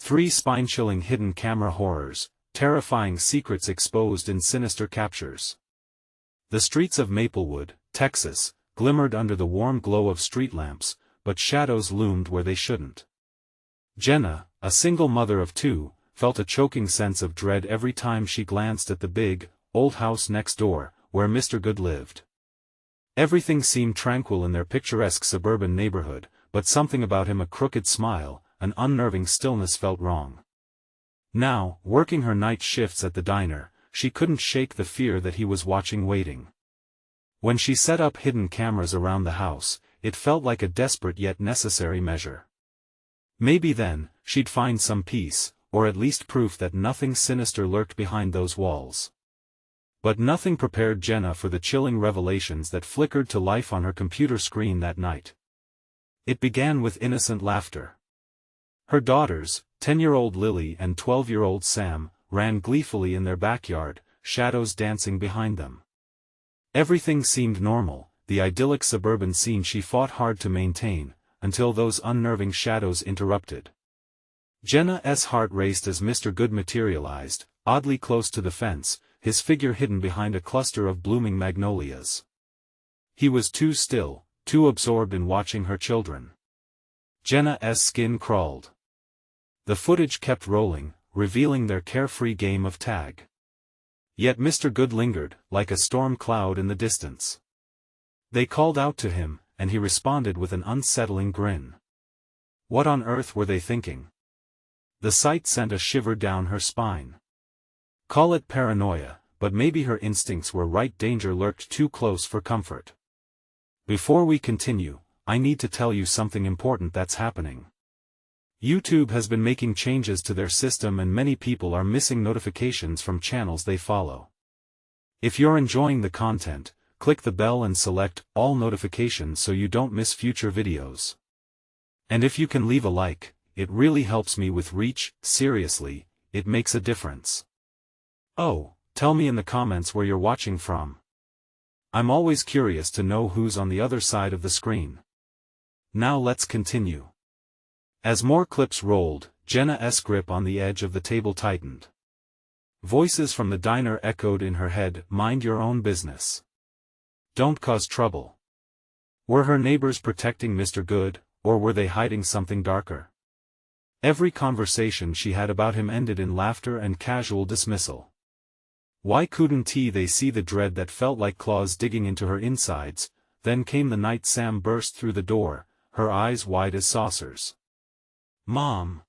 3 spine-chilling hidden camera horrors, terrifying secrets exposed in sinister captures. The streets of Maplewood, Texas, glimmered under the warm glow of street lamps, but shadows loomed where they shouldn't. Jenna, a single mother of 2, felt a choking sense of dread every time she glanced at the big, old house next door, where Mr. Good lived. Everything seemed tranquil in their picturesque suburban neighborhood, but something about him, a crooked smile, an unnerving stillness, felt wrong. Now, working her night shifts at the diner, she couldn't shake the fear that he was watching, waiting. When she set up hidden cameras around the house, it felt like a desperate yet necessary measure. Maybe then, she'd find some peace, or at least proof that nothing sinister lurked behind those walls. But nothing prepared Jenna for the chilling revelations that flickered to life on her computer screen that night. It began with innocent laughter. Her daughters, 10-year-old Lily and 12-year-old Sam, ran gleefully in their backyard, shadows dancing behind them. Everything seemed normal, the idyllic suburban scene she fought hard to maintain, until those unnerving shadows interrupted. Jenna's heart raced as Mr. Good materialized, oddly close to the fence, his figure hidden behind a cluster of blooming magnolias. He was too still, too absorbed in watching her children. Jenna's skin crawled. The footage kept rolling, revealing their carefree game of tag. Yet Mr. Good lingered, like a storm cloud in the distance. They called out to him, and he responded with an unsettling grin. What on earth were they thinking? The sight sent a shiver down her spine. Call it paranoia, but maybe her instincts were right. Danger lurked too close for comfort. Before we continue, I need to tell you something important that's happening. YouTube has been making changes to their system and many people are missing notifications from channels they follow. If you're enjoying the content, click the bell and select all notifications so you don't miss future videos. And if you can leave a like, it really helps me with reach. Seriously, it makes a difference. Oh, tell me in the comments where you're watching from. I'm always curious to know who's on the other side of the screen. Now let's continue. As more clips rolled, Jenna's grip on the edge of the table tightened. Voices from the diner echoed in her head, mind your own business. Don't cause trouble. Were her neighbors protecting Mr. Good, or were they hiding something darker? Every conversation she had about him ended in laughter and casual dismissal. Why couldn't they see the dread that felt like claws digging into her insides? Then came the night Sam burst through the door, her eyes wide as saucers. Mom!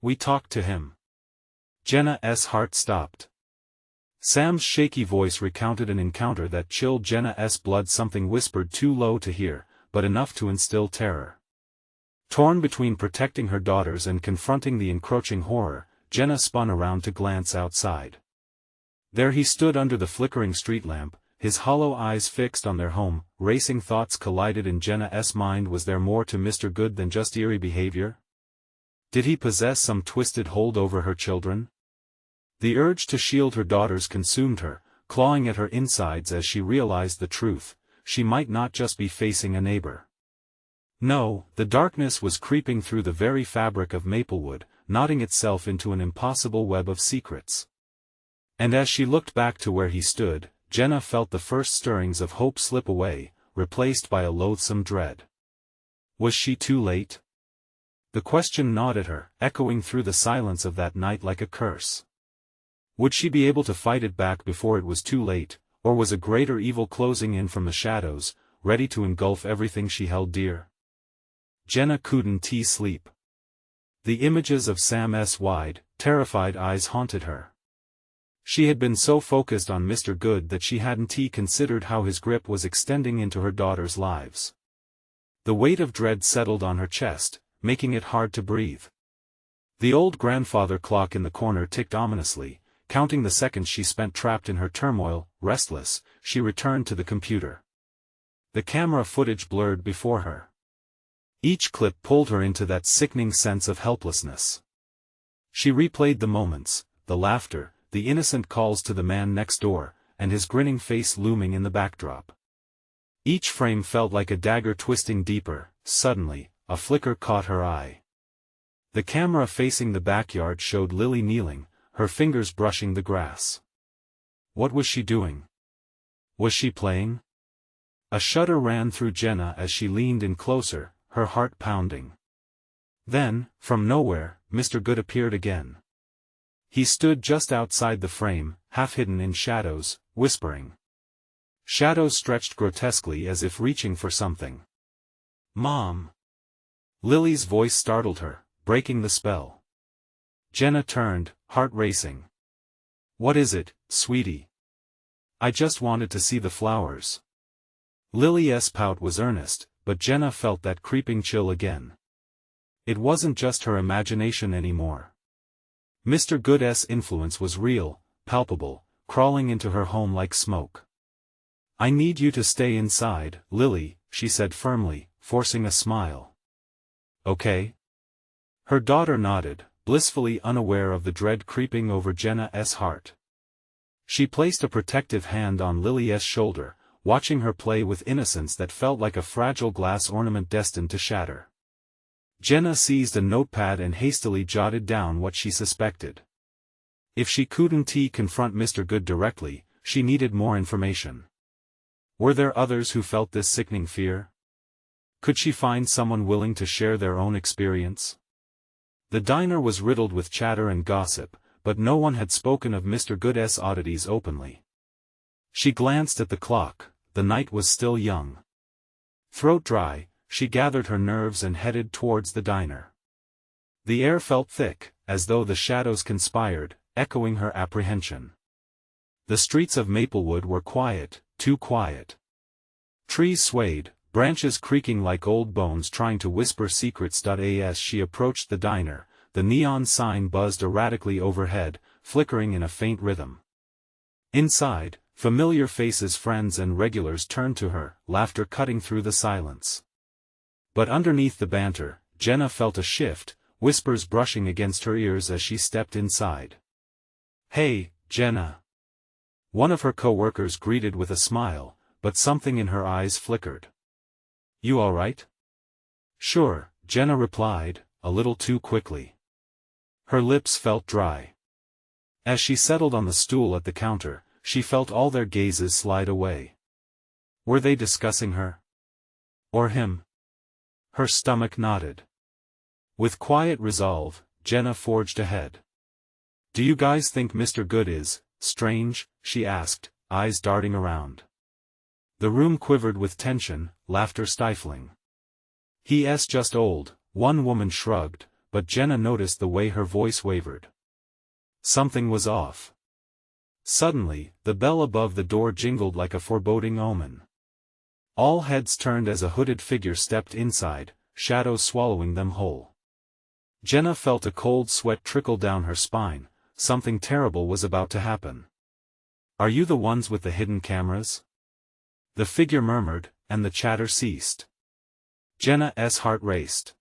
We talked to him. Jenna's heart stopped. Sam's shaky voice recounted an encounter that chilled Jenna's blood, something whispered too low to hear, but enough to instill terror. Torn between protecting her daughters and confronting the encroaching horror, Jenna spun around to glance outside. There he stood under the flickering street lamp, his hollow eyes fixed on their home. Racing thoughts collided in Jenna's mind. Was there more to Mr. Good than just eerie behavior? Did he possess some twisted hold over her children? The urge to shield her daughters consumed her, clawing at her insides as she realized the truth. She might not just be facing a neighbor. No, the darkness was creeping through the very fabric of Maplewood, knotting itself into an impossible web of secrets. And as she looked back to where he stood, Jenna felt the first stirrings of hope slip away, replaced by a loathsome dread. Was she too late? The question gnawed at her, echoing through the silence of that night like a curse. Would she be able to fight it back before it was too late, or was a greater evil closing in from the shadows, ready to engulf everything she held dear? Jenna couldn't sleep. The images of Sam's wide, terrified eyes haunted her. She had been so focused on Mr. Good that she hadn't considered how his grip was extending into her daughters' lives. The weight of dread settled on her chest, making it hard to breathe. The old grandfather clock in the corner ticked ominously, counting the seconds she spent trapped in her turmoil. Restless, she returned to the computer. The camera footage blurred before her. Each clip pulled her into that sickening sense of helplessness. She replayed the moments, the laughter, the innocent calls to the man next door, and his grinning face looming in the backdrop. Each frame felt like a dagger twisting deeper. Suddenly, a flicker caught her eye. The camera facing the backyard showed Lily kneeling, her fingers brushing the grass. What was she doing? Was she playing? A shudder ran through Jenna as she leaned in closer, her heart pounding. Then, from nowhere, Mr. Good appeared again. He stood just outside the frame, half hidden in shadows, whispering. Shadows stretched grotesquely as if reaching for something. "Mom!" Lily's voice startled her, breaking the spell. Jenna turned, heart racing. "What is it, sweetie?" "I just wanted to see the flowers." Lily's pout was earnest, but Jenna felt that creeping chill again. It wasn't just her imagination anymore. Mr. Good's influence was real, palpable, crawling into her home like smoke. "I need you to stay inside, Lily," she said firmly, forcing a smile. "Okay?" Her daughter nodded, blissfully unaware of the dread creeping over Jenna's heart. She placed a protective hand on Lily's shoulder, watching her play with innocence that felt like a fragile glass ornament destined to shatter. Jenna seized a notepad and hastily jotted down what she suspected. If she couldn't confront Mr. Good directly, she needed more information. Were there others who felt this sickening fear? Could she find someone willing to share their own experience? The diner was riddled with chatter and gossip, but no one had spoken of Mr. Good's oddities openly. She glanced at the clock. The night was still young. Throat dry, she gathered her nerves and headed towards the diner. The air felt thick, as though the shadows conspired, echoing her apprehension. The streets of Maplewood were quiet, too quiet. Trees swayed, branches creaking like old bones trying to whisper secrets. As she approached the diner, the neon sign buzzed erratically overhead, flickering in a faint rhythm. Inside, familiar faces, friends and regulars turned to her, laughter cutting through the silence. But underneath the banter, Jenna felt a shift, whispers brushing against her ears as she stepped inside. "Hey, Jenna." One of her co-workers greeted with a smile, but something in her eyes flickered. "You all right?" "Sure," Jenna replied, a little too quickly. Her lips felt dry. As she settled on the stool at the counter, she felt all their gazes slide away. Were they discussing her? Or him? Her stomach knotted. With quiet resolve, Jenna forged ahead. "Do you guys think Mr. Good is strange?" she asked, eyes darting around. The room quivered with tension, laughter stifling. "He's just old," one woman shrugged, but Jenna noticed the way her voice wavered. Something was off. Suddenly, the bell above the door jingled like a foreboding omen. All heads turned as a hooded figure stepped inside, shadows swallowing them whole. Jenna felt a cold sweat trickle down her spine. Something terrible was about to happen. "Are you the ones with the hidden cameras?" The figure murmured, and the chatter ceased. Jenna's heart raced.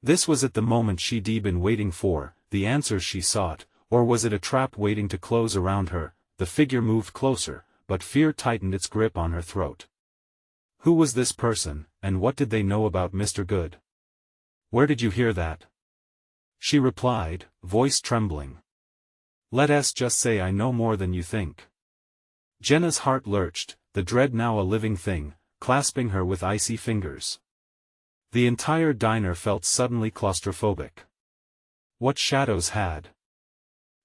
This was at the moment she'd been waiting for, the answers she sought. Or was it a trap waiting to close around her? The figure moved closer, but fear tightened its grip on her throat. Who was this person, and what did they know about Mr. Good? "Where did you hear that?" She replied, voice trembling. "Let's just say I know more than you think." Jenna's heart lurched, the dread now a living thing, clasping her with icy fingers. The entire diner felt suddenly claustrophobic. What shadows had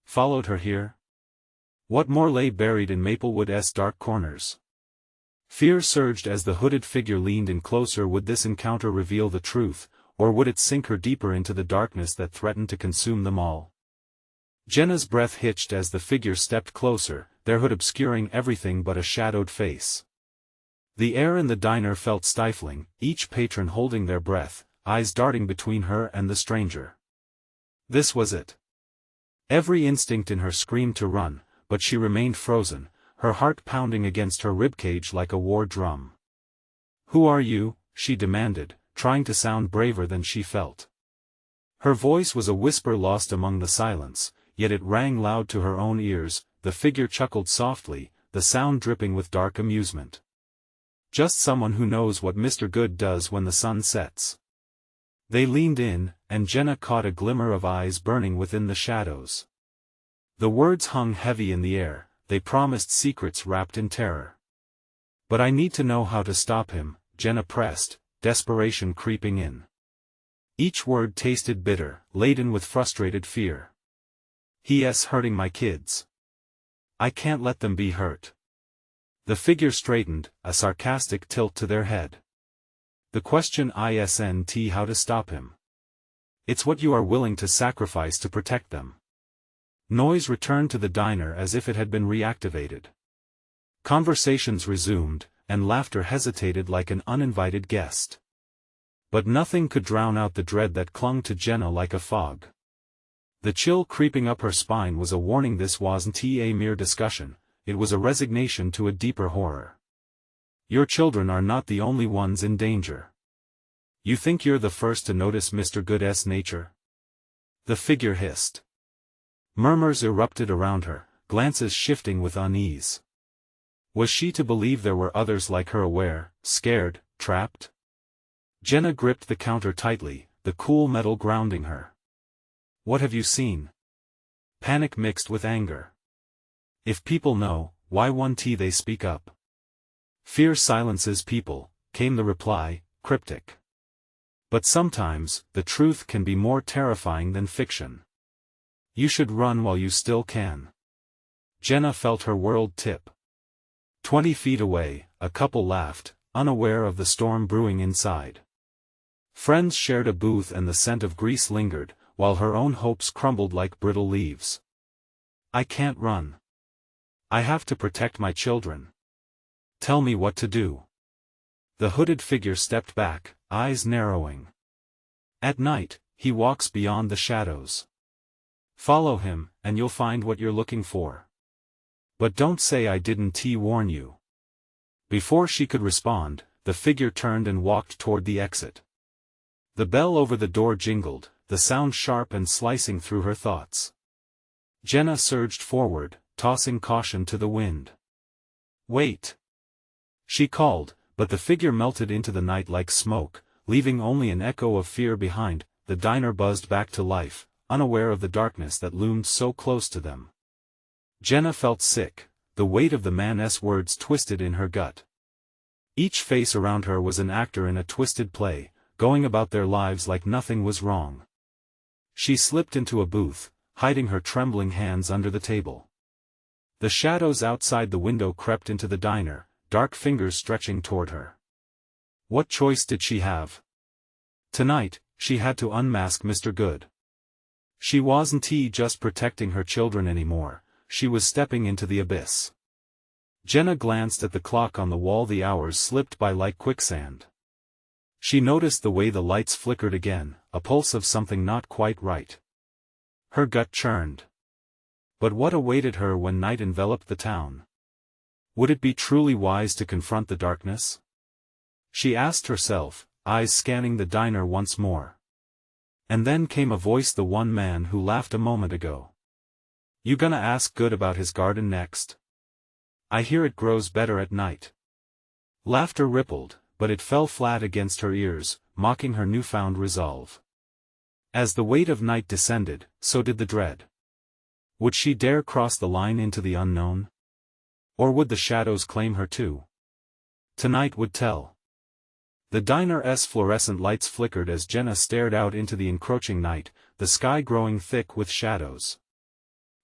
followed her here? What more lay buried in Maplewood's dark corners? Fear surged as the hooded figure leaned in closer. Would this encounter reveal the truth, or would it sink her deeper into the darkness that threatened to consume them all? Jenna's breath hitched as the figure stepped closer, their hood obscuring everything but a shadowed face. The air in the diner felt stifling, each patron holding their breath, eyes darting between her and the stranger. This was it. Every instinct in her screamed to run, but she remained frozen, her heart pounding against her ribcage like a war drum. "Who are you?" she demanded, trying to sound braver than she felt. Her voice was a whisper lost among the silence, yet it rang loud to her own ears. The figure chuckled softly, the sound dripping with dark amusement. "Just someone who knows what Mr. Good does when the sun sets." They leaned in, and Jenna caught a glimmer of eyes burning within the shadows. The words hung heavy in the air, they promised secrets wrapped in terror. "But I need to know how to stop him," Jenna pressed, desperation creeping in. Each word tasted bitter, laden with frustrated fear. "He's hurting my kids. I can't let them be hurt." The figure straightened, a sarcastic tilt to their head. "The question isn't how to stop him. It's what you are willing to sacrifice to protect them." Noise returned to the diner as if it had been reactivated. Conversations resumed, and laughter hesitated like an uninvited guest. But nothing could drown out the dread that clung to Jenna like a fog. The chill creeping up her spine was a warning this wasn't a mere discussion, it was a resignation to a deeper horror. "Your children are not the only ones in danger. You think you're the first to notice Mr. Good's nature?" The figure hissed. Murmurs erupted around her, glances shifting with unease. Was she to believe there were others like her aware, scared, trapped? Jenna gripped the counter tightly, the cool metal grounding her. "What have you seen?" Panic mixed with anger. "If people know, why won't they speak up?" "Fear silences people," came the reply, cryptic. "But sometimes, the truth can be more terrifying than fiction. You should run while you still can." Jenna felt her world tip. 20 feet away, a couple laughed, unaware of the storm brewing inside. Friends shared a booth and the scent of grease lingered, while her own hopes crumbled like brittle leaves. "I can't run. I have to protect my children. Tell me what to do." The hooded figure stepped back, eyes narrowing. "At night, he walks beyond the shadows. Follow him, and you'll find what you're looking for. But don't say I didn't warn you." Before she could respond, the figure turned and walked toward the exit. The bell over the door jingled, the sound sharp and slicing through her thoughts. Jenna surged forward, tossing caution to the wind. "Wait!" she called, but the figure melted into the night like smoke, leaving only an echo of fear behind. The diner buzzed back to life, unaware of the darkness that loomed so close to them. Jenna felt sick, the weight of the man's words twisted in her gut. Each face around her was an actor in a twisted play, going about their lives like nothing was wrong. She slipped into a booth, hiding her trembling hands under the table. The shadows outside the window crept into the diner, dark fingers stretching toward her. What choice did she have? Tonight, she had to unmask Mr. Good. She wasn't just protecting her children anymore, she was stepping into the abyss. Jenna glanced at the clock on the wall. The hours slipped by like quicksand. She noticed the way the lights flickered again, a pulse of something not quite right. Her gut churned. But what awaited her when night enveloped the town? Would it be truly wise to confront the darkness? She asked herself, eyes scanning the diner once more. And then came a voice, the one man who laughed a moment ago. "You gonna ask Good about his garden next? I hear it grows better at night." Laughter rippled, but it fell flat against her ears, mocking her newfound resolve. As the weight of night descended, so did the dread. Would she dare cross the line into the unknown? Or would the shadows claim her too? Tonight would tell. The diner's fluorescent lights flickered as Jenna stared out into the encroaching night, the sky growing thick with shadows.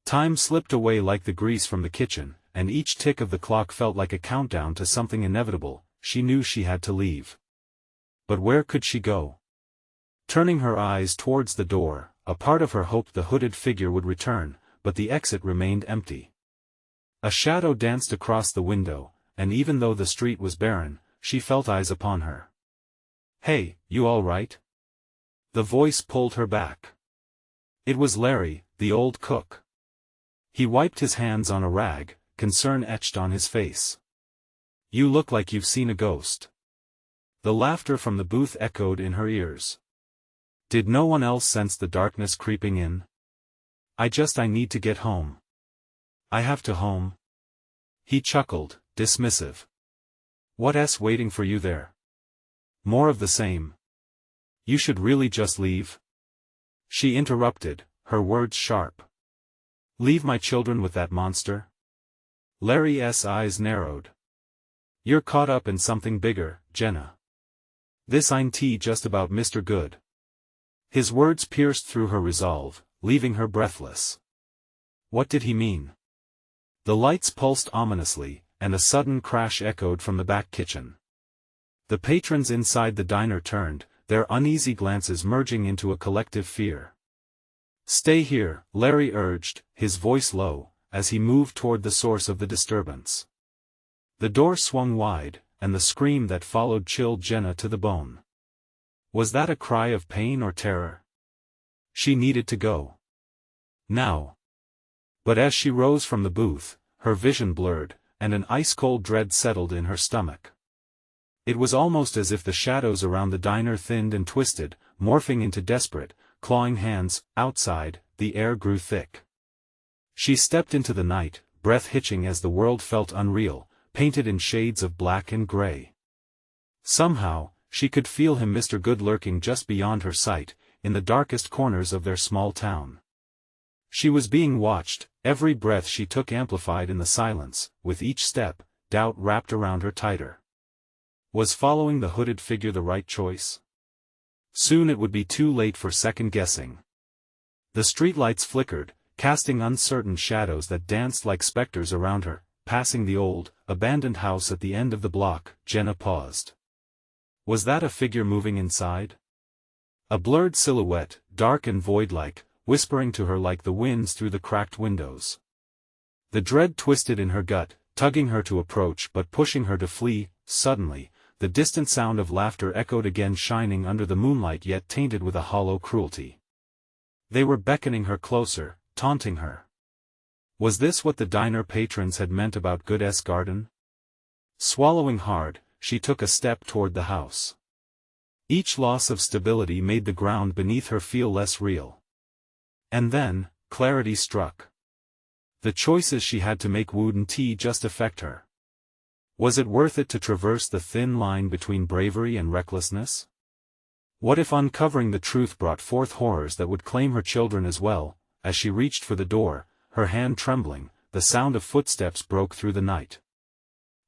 Time slipped away like the grease from the kitchen, and each tick of the clock felt like a countdown to something inevitable. She knew she had to leave. But where could she go? Turning her eyes towards the door, a part of her hoped the hooded figure would return, but the exit remained empty. A shadow danced across the window, and even though the street was barren, she felt eyes upon her. "Hey, you all right?" The voice pulled her back. It was Larry, the old cook. He wiped his hands on a rag, concern etched on his face. "You look like you've seen a ghost." The laughter from the booth echoed in her ears. Did no one else sense the darkness creeping in? I need to get home. I have to home." He chuckled, dismissive. "What's waiting for you there? More of the same. You should really just leave." She interrupted, her words sharp. Leave my children with that monster? Larry's eyes narrowed. You're caught up in something bigger, Jenna. This ain't just about Mr. Good. His words pierced through her resolve, leaving her breathless. What did he mean? The lights pulsed ominously, and a sudden crash echoed from the back kitchen. The patrons inside the diner turned, their uneasy glances merging into a collective fear. Stay here, Larry urged, his voice low, as he moved toward the source of the disturbance. The door swung wide, and the scream that followed chilled Jenna to the bone. Was that a cry of pain or terror? She needed to go. Now. But as she rose from the booth, her vision blurred, and an ice-cold dread settled in her stomach. It was almost as if the shadows around the diner thinned and twisted, morphing into desperate, clawing hands. Outside, the air grew thick. She stepped into the night, breath hitching as the world felt unreal, painted in shades of black and gray. Somehow, she could feel him, Mr. Good, lurking just beyond her sight, in the darkest corners of their small town. She was being watched, every breath she took amplified in the silence, with each step, doubt wrapped around her tighter. Was following the hooded figure the right choice? Soon it would be too late for second-guessing. The streetlights flickered, casting uncertain shadows that danced like specters around her. Passing the old, abandoned house at the end of the block, Jenna paused. Was that a figure moving inside? A blurred silhouette, dark and void-like, whispering to her like the winds through the cracked windows. The dread twisted in her gut, tugging her to approach but pushing her to flee. Suddenly, the distant sound of laughter echoed again, shining under the moonlight yet tainted with a hollow cruelty. They were beckoning her closer, taunting her. Was this what the diner patrons had meant about Good's garden? Swallowing hard, she took a step toward the house. Each loss of stability made the ground beneath her feel less real. And then, clarity struck. The choices she had to make wouldn't just affect her. Was it worth it to traverse the thin line between bravery and recklessness? What if uncovering the truth brought forth horrors that would claim her children as well? As she reached for the door, her hand trembling, the sound of footsteps broke through the night.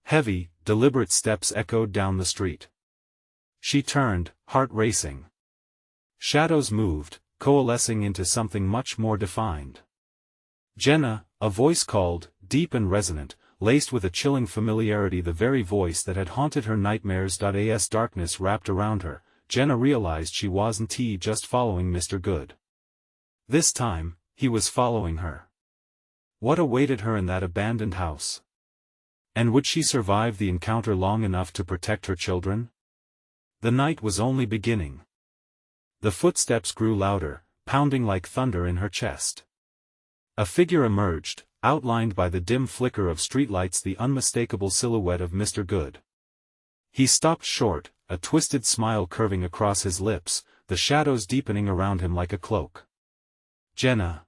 Heavy, deliberate steps echoed down the street. She turned, heart racing. Shadows moved, coalescing into something much more defined. Jenna, a voice called, deep and resonant, laced with a chilling familiarity, the very voice that had haunted her nightmares. As darkness wrapped around her, Jenna realized she wasn't just following Mr. Good. This time, he was following her. What awaited her in that abandoned house? And would she survive the encounter long enough to protect her children? The night was only beginning. The footsteps grew louder, pounding like thunder in her chest. A figure emerged, outlined by the dim flicker of streetlights, the unmistakable silhouette of Mr. Good. He stopped short, a twisted smile curving across his lips, the shadows deepening around him like a cloak. Jenna.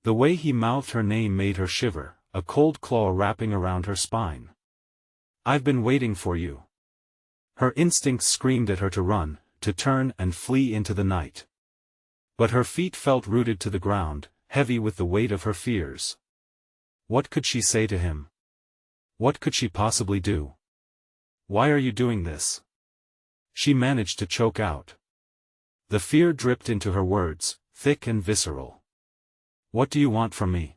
The way he mouthed her name made her shiver, a cold claw wrapping around her spine. I've been waiting for you. Her instincts screamed at her to run, to turn and flee into the night. But her feet felt rooted to the ground, heavy with the weight of her fears. What could she say to him? What could she possibly do? Why are you doing this? She managed to choke out. The fear dripped into her words, thick and visceral. What do you want from me?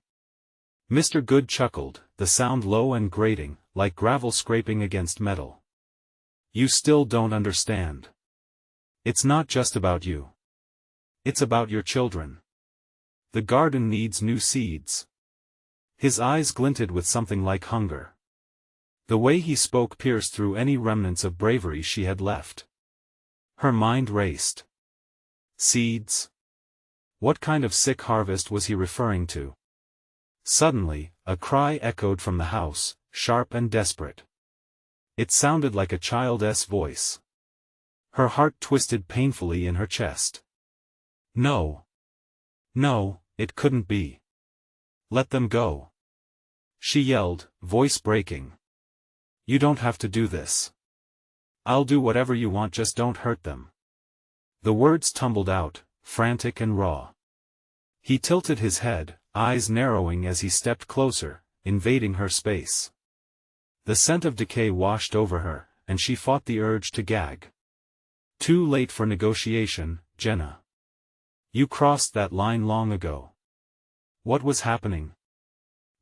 Mr. Good chuckled, the sound low and grating, like gravel scraping against metal. You still don't understand. It's not just about you. It's about your children. The garden needs new seeds. His eyes glinted with something like hunger. The way he spoke pierced through any remnants of bravery she had left. Her mind raced. Seeds? What kind of sick harvest was he referring to? Suddenly, a cry echoed from the house, sharp and desperate. It sounded like a child's voice. Her heart twisted painfully in her chest. No. No, it couldn't be. Let them go. She yelled, voice breaking. You don't have to do this. I'll do whatever you want, just don't hurt them. The words tumbled out, frantic and raw. He tilted his head, eyes narrowing as he stepped closer, invading her space. The scent of decay washed over her, and she fought the urge to gag. Too late for negotiation, Jenna. You crossed that line long ago. What was happening?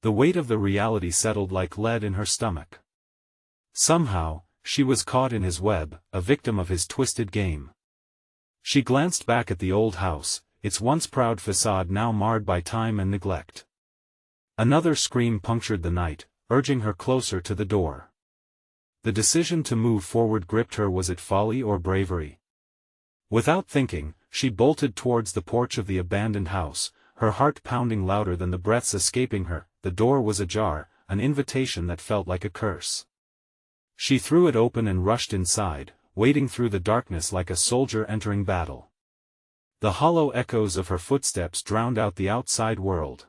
The weight of the reality settled like lead in her stomach. Somehow, she was caught in his web, a victim of his twisted game. She glanced back at the old house, its once proud facade now marred by time and neglect. Another scream punctured the night, urging her closer to the door. The decision to move forward gripped her. Was it folly or bravery? Without thinking, she bolted towards the porch of the abandoned house, her heart pounding louder than the breaths escaping her. The door was ajar, an invitation that felt like a curse. She threw it open and rushed inside, wading through the darkness like a soldier entering battle. The hollow echoes of her footsteps drowned out the outside world.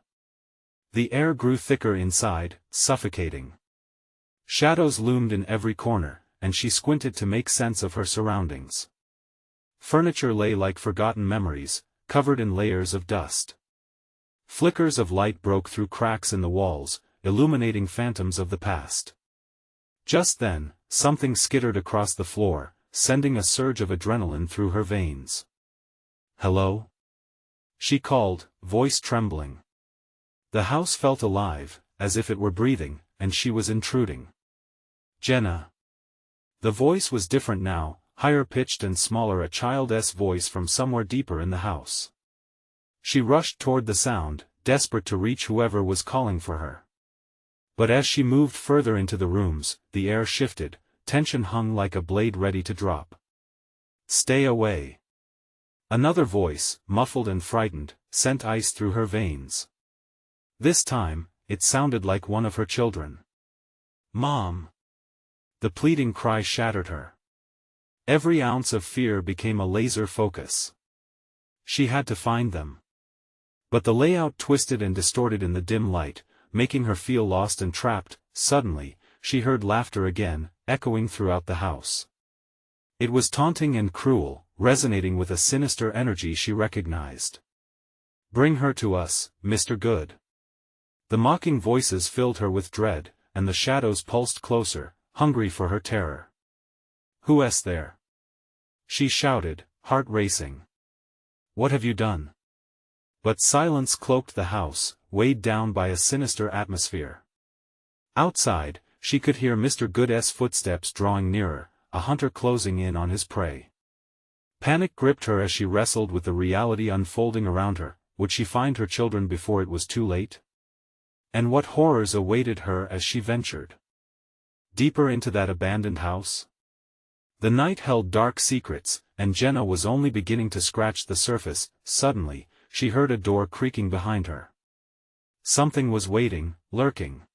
The air grew thicker inside, suffocating. Shadows loomed in every corner, and she squinted to make sense of her surroundings. Furniture lay like forgotten memories, covered in layers of dust. Flickers of light broke through cracks in the walls, illuminating phantoms of the past. Just then, something skittered across the floor, sending a surge of adrenaline through her veins. "Hello?" she called, voice trembling. The house felt alive, as if it were breathing, and she was intruding. "Jenna." The voice was different now, higher-pitched and smaller, a child's voice from somewhere deeper in the house. She rushed toward the sound, desperate to reach whoever was calling for her. But as she moved further into the rooms, the air shifted, tension hung like a blade ready to drop. "Stay away." Another voice, muffled and frightened, sent ice through her veins. This time, it sounded like one of her children. "Mom!" The pleading cry shattered her. Every ounce of fear became a laser focus. She had to find them. But the layout twisted and distorted in the dim light, making her feel lost and trapped. Suddenly, she heard laughter again, echoing throughout the house. It was taunting and cruel, resonating with a sinister energy she recognized. "Bring her to us, Mr. Good." The mocking voices filled her with dread, and the shadows pulsed closer, hungry for her terror. "Who's there?" she shouted, heart racing. "What have you done?" But silence cloaked the house, weighed down by a sinister atmosphere. Outside, she could hear Mr. Good's footsteps drawing nearer, a hunter closing in on his prey. Panic gripped her as she wrestled with the reality unfolding around her. Would she find her children before it was too late? And what horrors awaited her as she ventured deeper into that abandoned house? The night held dark secrets, and Jenna was only beginning to scratch the surface. Suddenly, she heard a door creaking behind her. Something was waiting, lurking.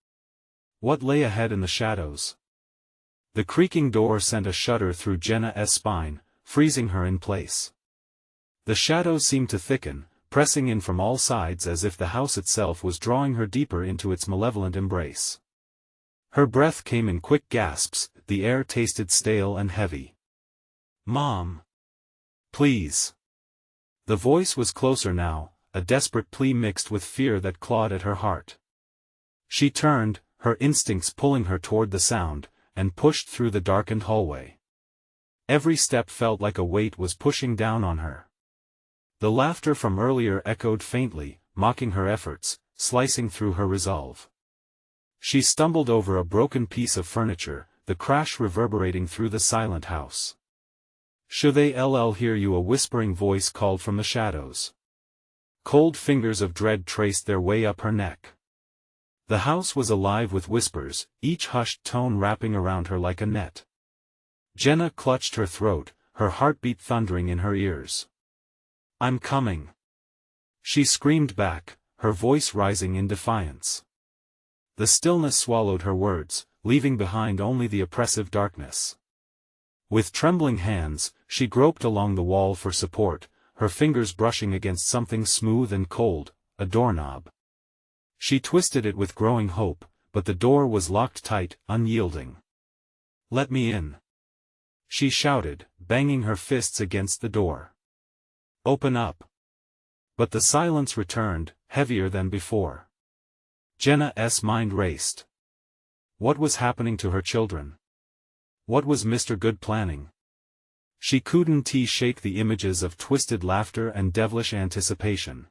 What lay ahead in the shadows? The creaking door sent a shudder through Jenna's spine, freezing her in place. The shadows seemed to thicken, pressing in from all sides as if the house itself was drawing her deeper into its malevolent embrace. Her breath came in quick gasps, the air tasted stale and heavy. "Mom! Please!" The voice was closer now, a desperate plea mixed with fear that clawed at her heart. She turned, her instincts pulling her toward the sound, and pushed through the darkened hallway. Every step felt like a weight was pushing down on her. The laughter from earlier echoed faintly, mocking her efforts, slicing through her resolve. She stumbled over a broken piece of furniture, the crash reverberating through the silent house. "Should they hear you?" a whispering voice called from the shadows. Cold fingers of dread traced their way up her neck. The house was alive with whispers, each hushed tone wrapping around her like a net. Jenna clutched her throat, her heartbeat thundering in her ears. "I'm coming!" she screamed back, her voice rising in defiance. The stillness swallowed her words, leaving behind only the oppressive darkness. With trembling hands, she groped along the wall for support, her fingers brushing against something smooth and cold, a doorknob. She twisted it with growing hope, but the door was locked tight, unyielding. "Let me in!" she shouted, banging her fists against the door. Open up. But the silence returned, heavier than before. Jenna's mind raced. What was happening to her children? What was Mr. Good planning? She couldn't shake the images of twisted laughter and devilish anticipation.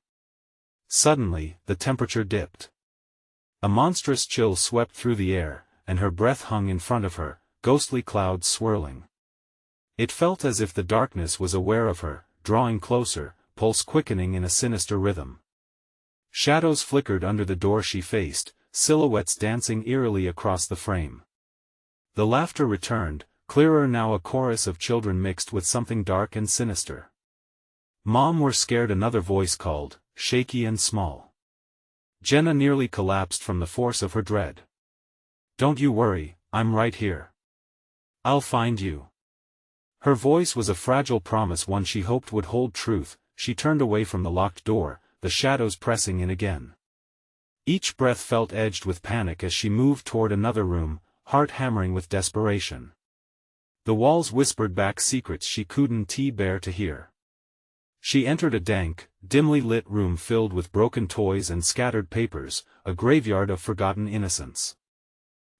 Suddenly, the temperature dipped. A monstrous chill swept through the air, and her breath hung in front of her, ghostly clouds swirling. It felt as if the darkness was aware of her, drawing closer, pulse quickening in a sinister rhythm. Shadows flickered under the door she faced, silhouettes dancing eerily across the frame. The laughter returned, clearer now, a chorus of children mixed with something dark and sinister. "Mom, we're scared," another voice called, shaky and small. Jenna nearly collapsed from the force of her dread. "Don't you worry, I'm right here. I'll find you." Her voice was a fragile promise, one she hoped would hold truth. She turned away from the locked door, the shadows pressing in again. Each breath felt edged with panic as she moved toward another room, heart hammering with desperation. The walls whispered back secrets she couldn't bear to hear. She entered a dank, dimly lit room filled with broken toys and scattered papers, a graveyard of forgotten innocence.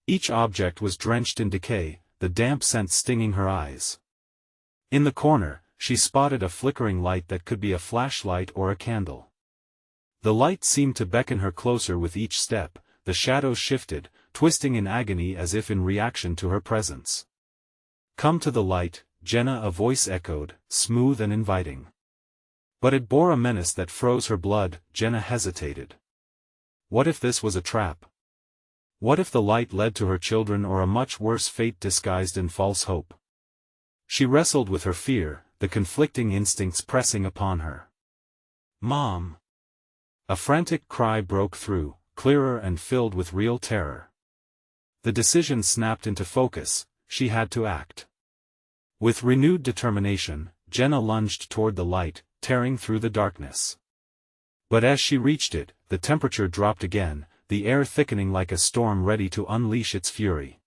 Each object was drenched in decay, the damp scent stinging her eyes. In the corner, she spotted a flickering light that could be a flashlight or a candle. The light seemed to beckon her closer with each step. The shadows shifted, twisting in agony as if in reaction to her presence. "Come to the light, Jenna," a voice echoed, smooth and inviting. But it bore a menace that froze her blood. Jenna hesitated. What if this was a trap? What if the light led to her children, or a much worse fate disguised in false hope? She wrestled with her fear, the conflicting instincts pressing upon her. "Mom!" A frantic cry broke through, clearer and filled with real terror. The decision snapped into focus. She had to act. With renewed determination, Jenna lunged toward the light, tearing through the darkness. But as she reached it, the temperature dropped again, the air thickening like a storm ready to unleash its fury.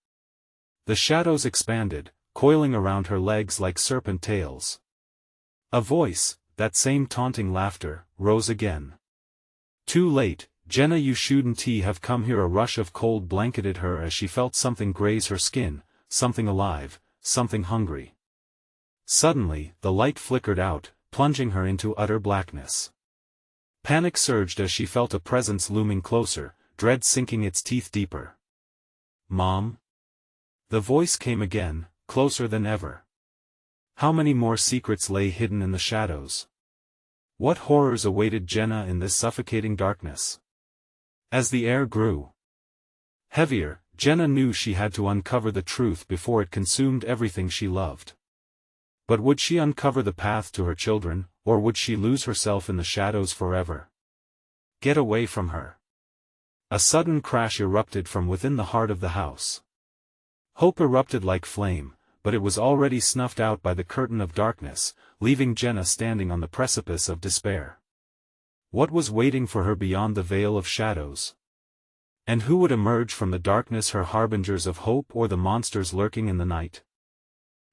The shadows expanded, coiling around her legs like serpent tails. A voice, that same taunting laughter, rose again. "Too late, Jenna, you shouldn't have come here." A rush of cold blanketed her as she felt something graze her skin, something alive, something hungry. Suddenly, the light flickered out, plunging her into utter blackness. Panic surged as she felt a presence looming closer, dread sinking its teeth deeper. "Mom?" The voice came again, closer than ever. How many more secrets lay hidden in the shadows? What horrors awaited Jenna in this suffocating darkness? As the air grew heavier, Jenna knew she had to uncover the truth before it consumed everything she loved. But would she uncover the path to her children, or would she lose herself in the shadows forever? Get away from her. A sudden crash erupted from within the heart of the house. Hope erupted like flame, but it was already snuffed out by the curtain of darkness, leaving Jenna standing on the precipice of despair. What was waiting for her beyond the veil of shadows? And who would emerge from the darkness, her harbingers of hope or the monsters lurking in the night?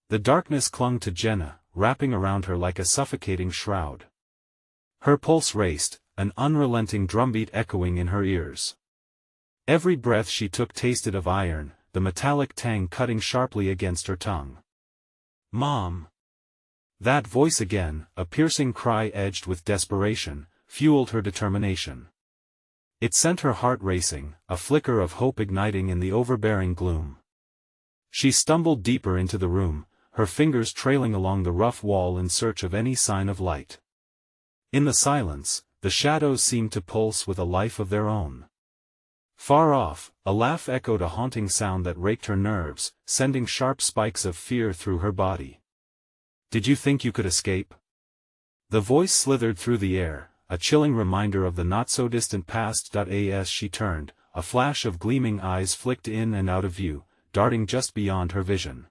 The darkness clung to Jenna, wrapping around her like a suffocating shroud. Her pulse raced, an unrelenting drumbeat echoing in her ears. Every breath she took tasted of iron, the metallic tang cutting sharply against her tongue. "Mom!" That voice again, a piercing cry edged with desperation, fueled her determination. It sent her heart racing, a flicker of hope igniting in the overbearing gloom. She stumbled deeper into the room, her fingers trailing along the rough wall in search of any sign of light. In the silence, the shadows seemed to pulse with a life of their own. Far off, a laugh echoed, a haunting sound that raked her nerves, sending sharp spikes of fear through her body. "Did you think you could escape?" The voice slithered through the air, a chilling reminder of the not-so-distant past. As she turned, a flash of gleaming eyes flicked in and out of view, darting just beyond her vision.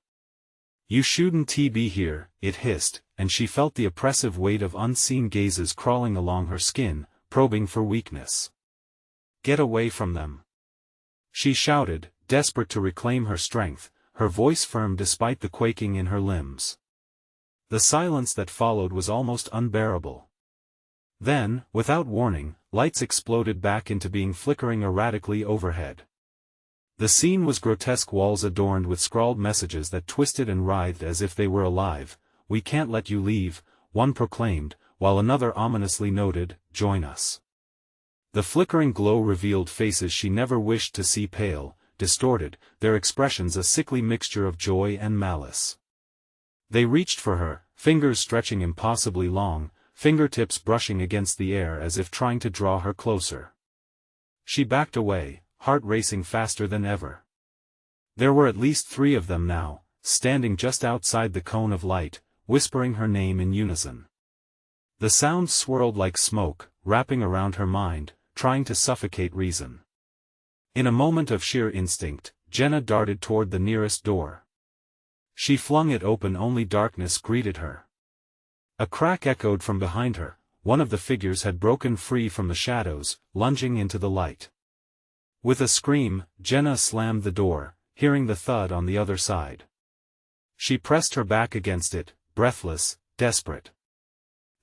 "You shouldn't be here," it hissed, and she felt the oppressive weight of unseen gazes crawling along her skin, probing for weakness. "Get away from them!" she shouted, desperate to reclaim her strength, her voice firm despite the quaking in her limbs. The silence that followed was almost unbearable. Then, without warning, lights exploded back into being, flickering erratically overhead. The scene was grotesque, walls adorned with scrawled messages that twisted and writhed as if they were alive. "We can't let you leave," one proclaimed, while another ominously noted, "Join us." The flickering glow revealed faces she never wished to see, pale, distorted, their expressions a sickly mixture of joy and malice. They reached for her, fingers stretching impossibly long, fingertips brushing against the air as if trying to draw her closer. She backed away, heart racing faster than ever. There were at least 3 of them now, standing just outside the cone of light, whispering her name in unison. The sounds swirled like smoke, wrapping around her mind, trying to suffocate reason. In a moment of sheer instinct, Jenna darted toward the nearest door. She flung it open, only darkness greeted her. A crack echoed from behind her. One of the figures had broken free from the shadows, lunging into the light. With a scream, Jenna slammed the door, hearing the thud on the other side. She pressed her back against it, breathless, desperate.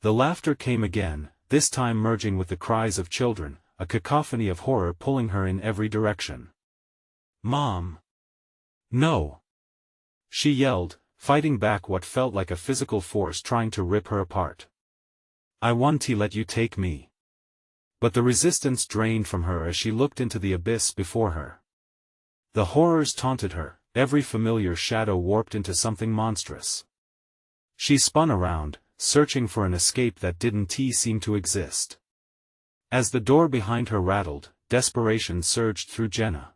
The laughter came again, this time merging with the cries of children, a cacophony of horror pulling her in every direction. "Mom! No!" she yelled, fighting back what felt like a physical force trying to rip her apart. "I want to let you take me." But the resistance drained from her as she looked into the abyss before her. The horrors taunted her, every familiar shadow warped into something monstrous. She spun around, searching for an escape that didn't seem to exist. As the door behind her rattled, desperation surged through Jenna.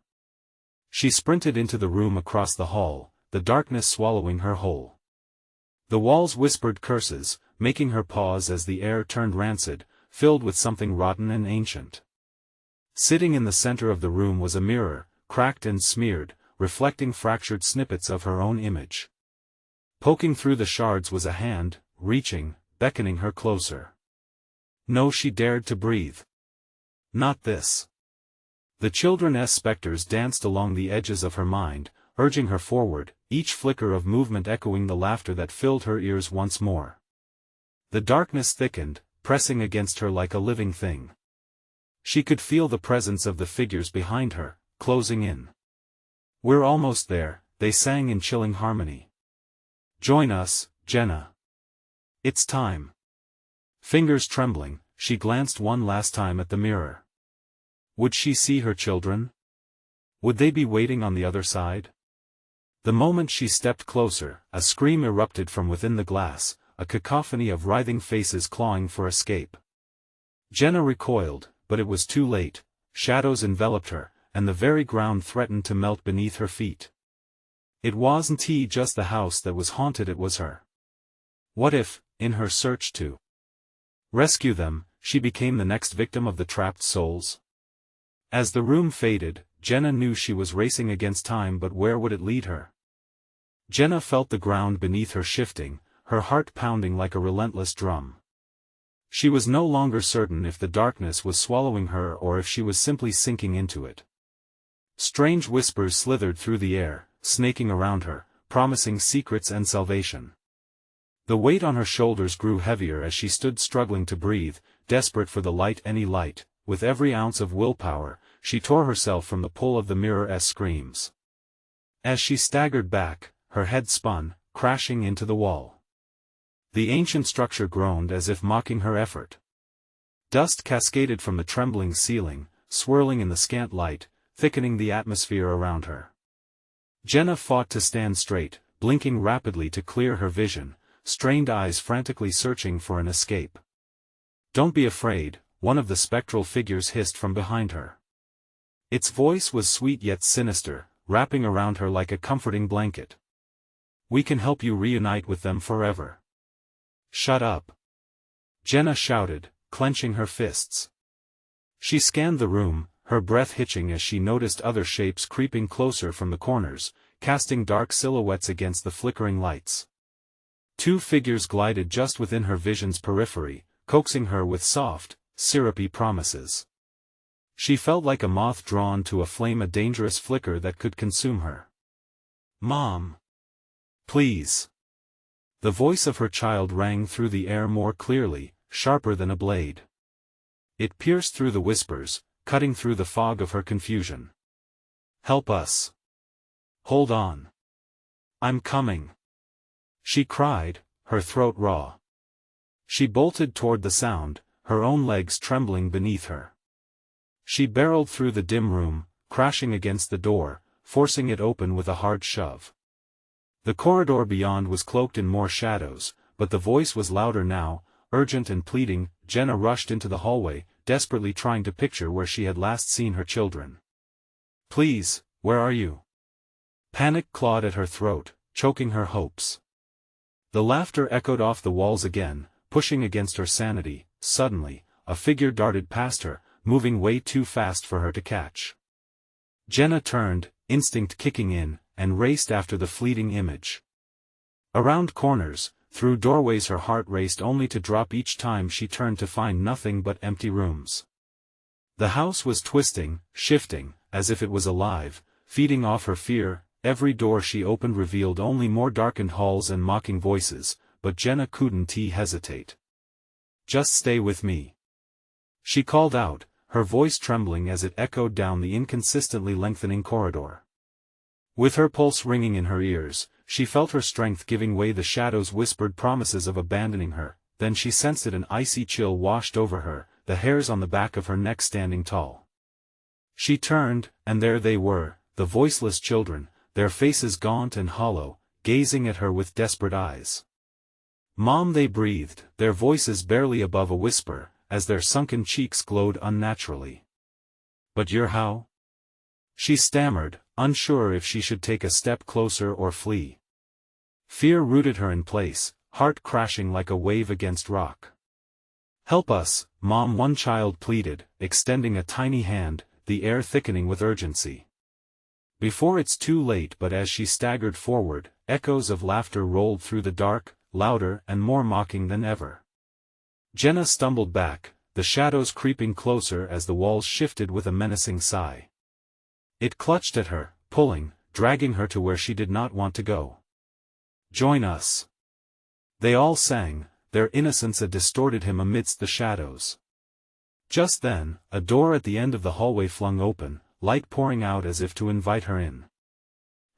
She sprinted into the room across the hall, the darkness swallowing her whole. The walls whispered curses, making her pause as the air turned rancid, filled with something rotten and ancient. Sitting in the center of the room was a mirror, cracked and smeared, reflecting fractured snippets of her own image. Poking through the shards was a hand, reaching, beckoning her closer. No, she dared to breathe. Not this. The children's specters danced along the edges of her mind, urging her forward, each flicker of movement echoing the laughter that filled her ears once more. The darkness thickened, pressing against her like a living thing. She could feel the presence of the figures behind her, closing in. "We're almost there," they sang in chilling harmony. "Join us, Jenna. It's time." Fingers trembling, she glanced one last time at the mirror. Would she see her children? Would they be waiting on the other side? The moment she stepped closer, a scream erupted from within the glass, a cacophony of writhing faces clawing for escape. Jenna recoiled, but it was too late. Shadows enveloped her, and the very ground threatened to melt beneath her feet. It wasn't just the house that was haunted, it was her. What if, in her search to rescue them, she became the next victim of the trapped souls? As the room faded, Jenna knew she was racing against time, but where would it lead her? Jenna felt the ground beneath her shifting, her heart pounding like a relentless drum. She was no longer certain if the darkness was swallowing her or if she was simply sinking into it. Strange whispers slithered through the air, snaking around her, promising secrets and salvation. The weight on her shoulders grew heavier as she stood struggling to breathe, desperate for the light, any light. With every ounce of willpower, she tore herself from the pull of the mirror's screams. As she staggered back, her head spun, crashing into the wall. The ancient structure groaned as if mocking her effort. Dust cascaded from the trembling ceiling, swirling in the scant light, thickening the atmosphere around her. Jenna fought to stand straight, blinking rapidly to clear her vision, strained eyes frantically searching for an escape. "Don't be afraid," one of the spectral figures hissed from behind her. Its voice was sweet yet sinister, wrapping around her like a comforting blanket. "We can help you reunite with them forever." "Shut up!" Jenna shouted, clenching her fists. She scanned the room, her breath hitching as she noticed other shapes creeping closer from the corners, casting dark silhouettes against the flickering lights. 2 figures glided just within her vision's periphery, coaxing her with soft, syrupy promises. She felt like a moth drawn to a flame, a dangerous flicker that could consume her. "Mom! Please! The voice of her child rang through the air more clearly, sharper than a blade. It pierced through the whispers, cutting through the fog of her confusion. "Help us. Hold on. I'm coming," she cried, her throat raw. She bolted toward the sound, her own legs trembling beneath her. She barreled through the dim room, crashing against the door, forcing it open with a hard shove. The corridor beyond was cloaked in more shadows, but the voice was louder now, urgent and pleading. Jenna rushed into the hallway, desperately trying to picture where she had last seen her children. "Please, where are you?" Panic clawed at her throat, choking her hopes. The laughter echoed off the walls again, pushing against her sanity. Suddenly, a figure darted past her, moving way too fast for her to catch. Jenna turned, instinct kicking in, and raced after the fleeting image. Around corners, through doorways her heart raced only to drop each time she turned to find nothing but empty rooms. The house was twisting, shifting, as if it was alive, feeding off her fear. Every door she opened revealed only more darkened halls and mocking voices, but Jenna couldn't hesitate. "Just stay with me," she called out, her voice trembling as it echoed down the inconsistently lengthening corridor. With her pulse ringing in her ears, she felt her strength giving way. The shadows whispered promises of abandoning her, then she sensed it. An icy chill washed over her, the hairs on the back of her neck standing tall. She turned, and there they were, the voiceless children, their faces gaunt and hollow, gazing at her with desperate eyes. "Mom," they breathed, their voices barely above a whisper, as their sunken cheeks glowed unnaturally. "But you're how?" she stammered, unsure if she should take a step closer or flee. Fear rooted her in place, heart crashing like a wave against rock. "Help us, Mom," one child pleaded, extending a tiny hand, the air thickening with urgency. "Before it's too late." But as she staggered forward, echoes of laughter rolled through the dark, louder and more mocking than ever. Jenna stumbled back, the shadows creeping closer as the walls shifted with a menacing sigh. It clutched at her, pulling, dragging her to where she did not want to go. "Join us," they all sang, their innocence a distorted hymn amidst the shadows. Just then, a door at the end of the hallway flung open, light pouring out as if to invite her in.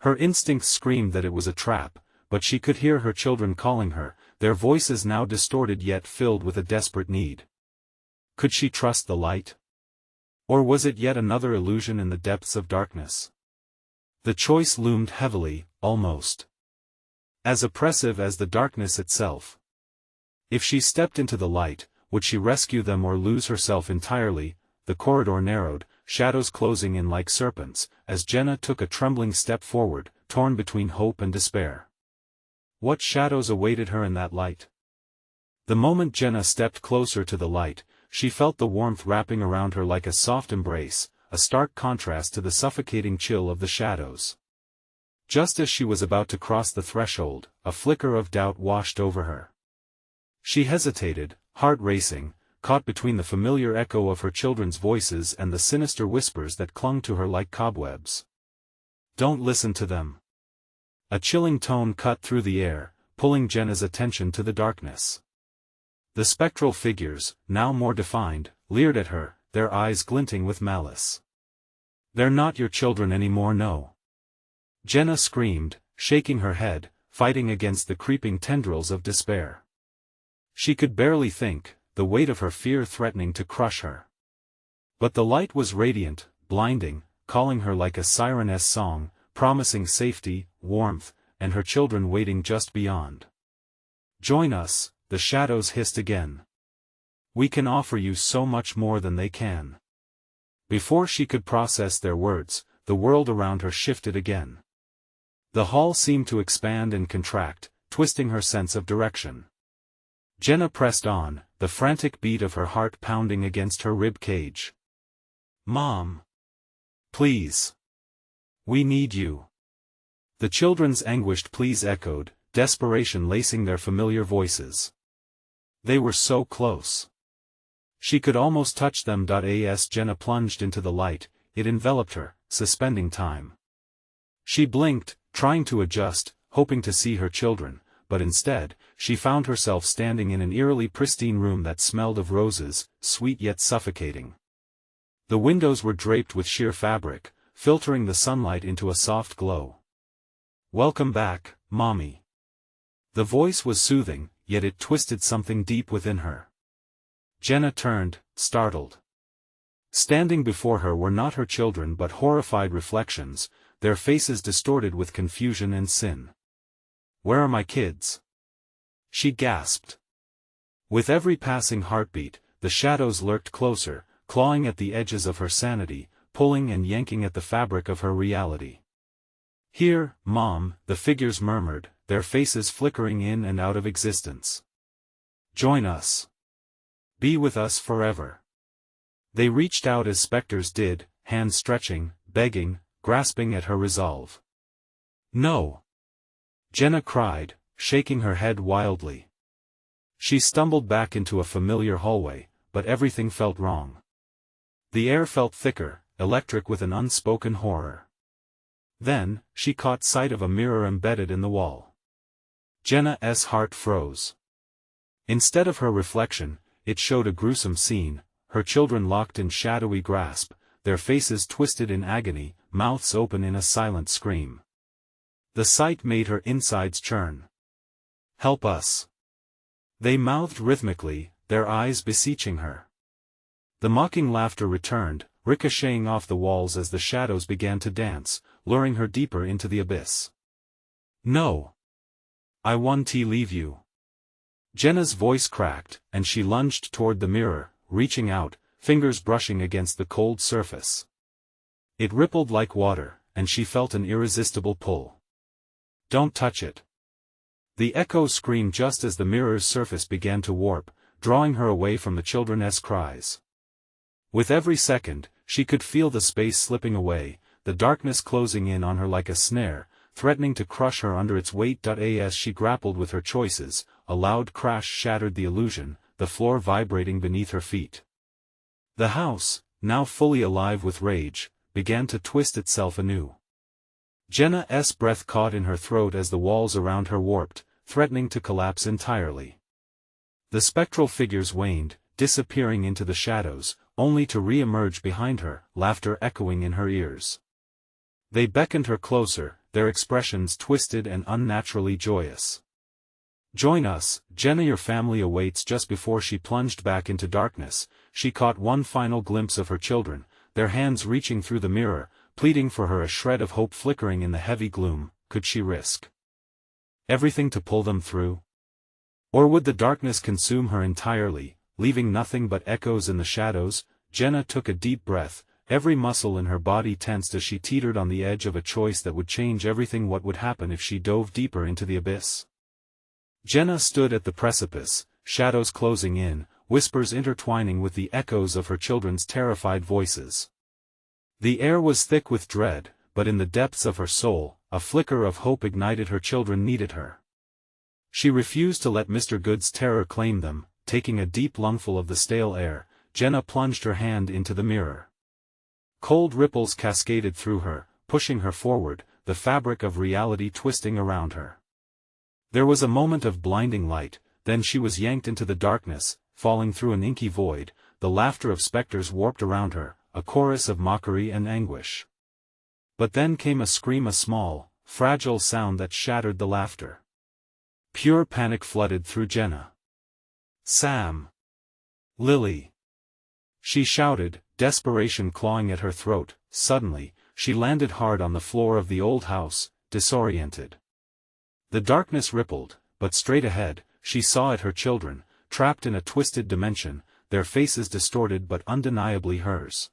Her instincts screamed that it was a trap, but she could hear her children calling her, their voices now distorted yet filled with a desperate need. Could she trust the light? Or was it yet another illusion in the depths of darkness? The choice loomed heavily, almost as oppressive as the darkness itself. If she stepped into the light, would she rescue them or lose herself entirely? The corridor narrowed, shadows closing in like serpents, as Jenna took a trembling step forward, torn between hope and despair. What shadows awaited her in that light? The moment Jenna stepped closer to the light, she felt the warmth wrapping around her like a soft embrace, a stark contrast to the suffocating chill of the shadows. Just as she was about to cross the threshold, a flicker of doubt washed over her. She hesitated, heart racing, caught between the familiar echo of her children's voices and the sinister whispers that clung to her like cobwebs. "Don't listen to them." A chilling tone cut through the air, pulling Jenna's attention to the darkness. The spectral figures, now more defined, leered at her, their eyes glinting with malice. "They're not your children anymore, no," Jenna screamed, shaking her head, fighting against the creeping tendrils of despair. She could barely think, the weight of her fear threatening to crush her. But the light was radiant, blinding, calling her like a siren's song, promising safety, warmth, and her children waiting just beyond. "Join us," the shadows hissed again. "We can offer you so much more than they can." Before she could process their words, the world around her shifted again. The hall seemed to expand and contract, twisting her sense of direction. Jenna pressed on, the frantic beat of her heart pounding against her rib cage. "Mom! Please! We need you!" The children's anguished pleas echoed, desperation lacing their familiar voices. They were so close. She could almost touch them. As Jenna plunged into the light, it enveloped her, suspending time. She blinked, trying to adjust, hoping to see her children, but instead, she found herself standing in an eerily pristine room that smelled of roses, sweet yet suffocating. The windows were draped with sheer fabric, filtering the sunlight into a soft glow. "Welcome back, Mommy." The voice was soothing, yet it twisted something deep within her. Jenna turned, startled. Standing before her were not her children but horrified reflections, their faces distorted with confusion and sin. "Where are my kids?" she gasped. With every passing heartbeat, the shadows lurked closer, clawing at the edges of her sanity, pulling and yanking at the fabric of her reality. "Here, Mom," the figures murmured, their faces flickering in and out of existence. "Join us. Be with us forever." They reached out as specters did, hands stretching, begging, grasping at her resolve. "No!" Jenna cried, shaking her head wildly. She stumbled back into a familiar hallway, but everything felt wrong. The air felt thicker, electric with an unspoken horror. Then, she caught sight of a mirror embedded in the wall. Jenna's heart froze. Instead of her reflection, it showed a gruesome scene, her children locked in shadowy grasp, their faces twisted in agony, mouths open in a silent scream. The sight made her insides churn. "Help us!" they mouthed rhythmically, their eyes beseeching her. The mocking laughter returned, ricocheting off the walls as the shadows began to dance, luring her deeper into the abyss. "No! I won't leave you." Jenna's voice cracked, and she lunged toward the mirror, reaching out, fingers brushing against the cold surface. It rippled like water, and she felt an irresistible pull. "Don't touch it." The echo screamed just as the mirror's surface began to warp, drawing her away from the children's cries. With every second, she could feel the space slipping away, the darkness closing in on her like a snare, threatening to crush her under its weight. As she grappled with her choices, a loud crash shattered the illusion, the floor vibrating beneath her feet. The house, now fully alive with rage, began to twist itself anew. Jenna's breath caught in her throat as the walls around her warped, threatening to collapse entirely. The spectral figures waned, disappearing into the shadows, only to re-emerge behind her, laughter echoing in her ears. They beckoned her closer, their expressions twisted and unnaturally joyous. "Join us, Jenna, your family awaits." Just before she plunged back into darkness, she caught one final glimpse of her children, their hands reaching through the mirror, pleading for her, a shred of hope flickering in the heavy gloom. Could she risk everything to pull them through? Or would the darkness consume her entirely, leaving nothing but echoes in the shadows? Jenna took a deep breath, every muscle in her body tensed as she teetered on the edge of a choice that would change everything. What would happen if she dove deeper into the abyss? Jenna stood at the precipice, shadows closing in, whispers intertwining with the echoes of her children's terrified voices. The air was thick with dread, but in the depths of her soul, a flicker of hope ignited. Her children needed her. She refused to let Mr. Good's terror claim them. Taking a deep lungful of the stale air, Jenna plunged her hand into the mirror. Cold ripples cascaded through her, pushing her forward, the fabric of reality twisting around her. There was a moment of blinding light, then she was yanked into the darkness, falling through an inky void. The laughter of specters warped around her, a chorus of mockery and anguish. But then came a scream, a small, fragile sound that shattered the laughter. Pure panic flooded through Jenna. "Sam! Lily!" she shouted, desperation clawing at her throat. Suddenly, she landed hard on the floor of the old house, disoriented. The darkness rippled, but straight ahead, she saw it, her children, trapped in a twisted dimension, their faces distorted but undeniably hers.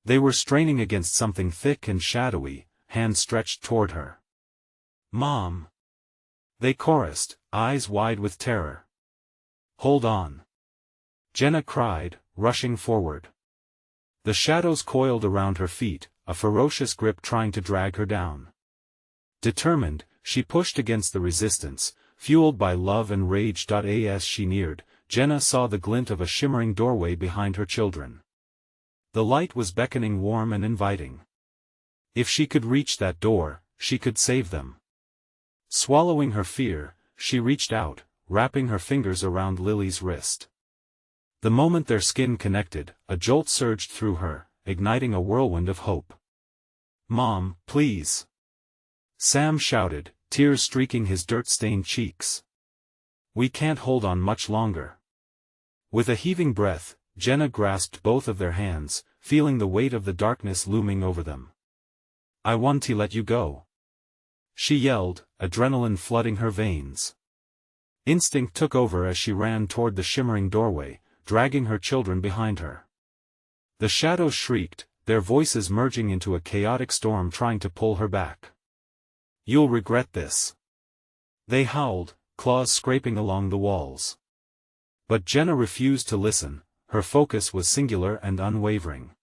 They were straining against something thick and shadowy, hands stretched toward her. "Mom!" they chorused, eyes wide with terror. "Hold on!" Jenna cried, rushing forward. The shadows coiled around her feet, a ferocious grip trying to drag her down. Determined, she pushed against the resistance, fueled by love and rage. As she neared, Jenna saw the glint of a shimmering doorway behind her children. The light was beckoning, warm and inviting. If she could reach that door, she could save them. Swallowing her fear, she reached out, wrapping her fingers around Lily's wrist. The moment their skin connected, a jolt surged through her, igniting a whirlwind of hope. "Mom, please!" Sam shouted, tears streaking his dirt-stained cheeks. "We can't hold on much longer." With a heaving breath, Jenna grasped both of their hands, feeling the weight of the darkness looming over them. "I want to let you go," she yelled, adrenaline flooding her veins. Instinct took over as she ran toward the shimmering doorway, dragging her children behind her. The shadows shrieked, their voices merging into a chaotic storm trying to pull her back. "You'll regret this," they howled, claws scraping along the walls. But Jenna refused to listen, her focus was singular and unwavering.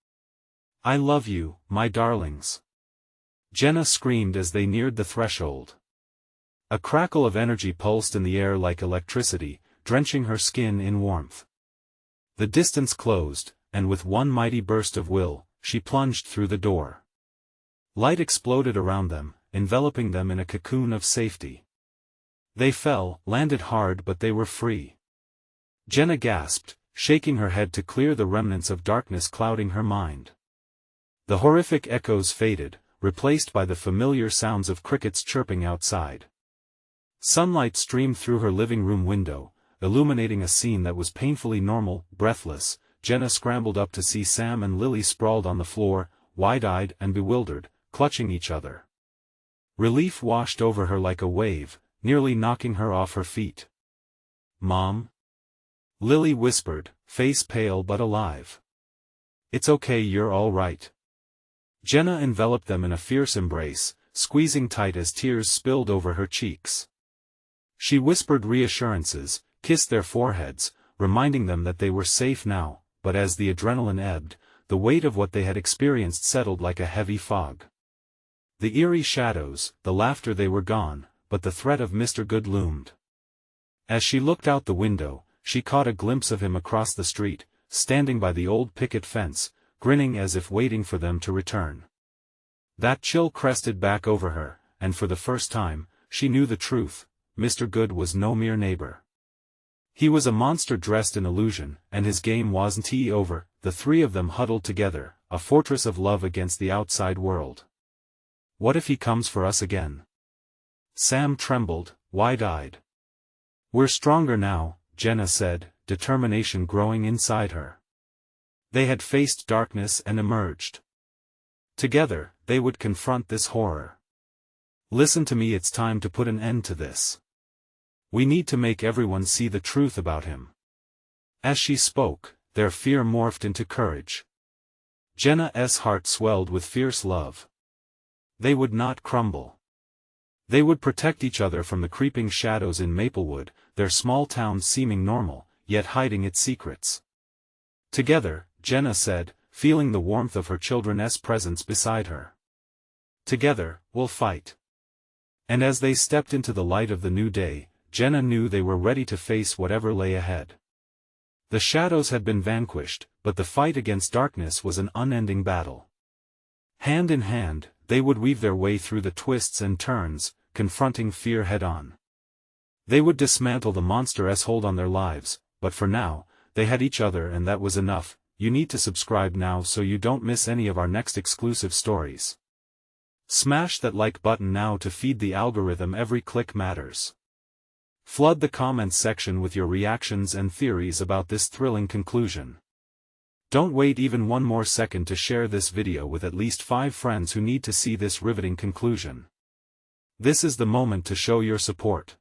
"I love you, my darlings," Jenna screamed as they neared the threshold. A crackle of energy pulsed in the air like electricity, drenching her skin in warmth. The distance closed, and with one mighty burst of will, she plunged through the door. Light exploded around them, enveloping them in a cocoon of safety. They fell, landed hard, but they were free. Jenna gasped, shaking her head to clear the remnants of darkness clouding her mind. The horrific echoes faded, replaced by the familiar sounds of crickets chirping outside. Sunlight streamed through her living room window, illuminating a scene that was painfully normal. Breathless, Jenna scrambled up to see Sam and Lily sprawled on the floor, wide-eyed and bewildered, clutching each other. Relief washed over her like a wave, nearly knocking her off her feet. "Mom?" Lily whispered, face pale but alive. "It's okay, you're all right." Jenna enveloped them in a fierce embrace, squeezing tight as tears spilled over her cheeks. She whispered reassurances, kissed their foreheads, reminding them that they were safe now, but as the adrenaline ebbed, the weight of what they had experienced settled like a heavy fog. The eerie shadows, the laughter, they were gone, but the threat of Mr. Good loomed. As she looked out the window, she caught a glimpse of him across the street, standing by the old picket fence, grinning as if waiting for them to return. That chill crested back over her, and for the first time, she knew the truth: Mr. Good was no mere neighbor. He was a monster dressed in illusion, and his game wasn't over. The three of them huddled together, a fortress of love against the outside world. "What if he comes for us again?" Sam trembled, wide-eyed. "We're stronger now," Jenna said, determination growing inside her. They had faced darkness and emerged. Together, they would confront this horror. "Listen to me, it's time to put an end to this. We need to make everyone see the truth about him." As she spoke, their fear morphed into courage. Jenna's heart swelled with fierce love. They would not crumble. They would protect each other from the creeping shadows in Maplewood, their small town seeming normal, yet hiding its secrets. "Together," Jenna said, feeling the warmth of her children's presence beside her. "Together, we'll fight." And as they stepped into the light of the new day, Jenna knew they were ready to face whatever lay ahead. The shadows had been vanquished, but the fight against darkness was an unending battle. Hand in hand, they would weave their way through the twists and turns, confronting fear head-on. They would dismantle the monster's hold on their lives, but for now, they had each other, and that was enough. You need to subscribe now so you don't miss any of our next exclusive stories. Smash that like button now to feed the algorithm. Every click matters. Flood the comments section with your reactions and theories about this thrilling conclusion. Don't wait even one more second to share this video with at least 5 friends who need to see this riveting conclusion. This is the moment to show your support.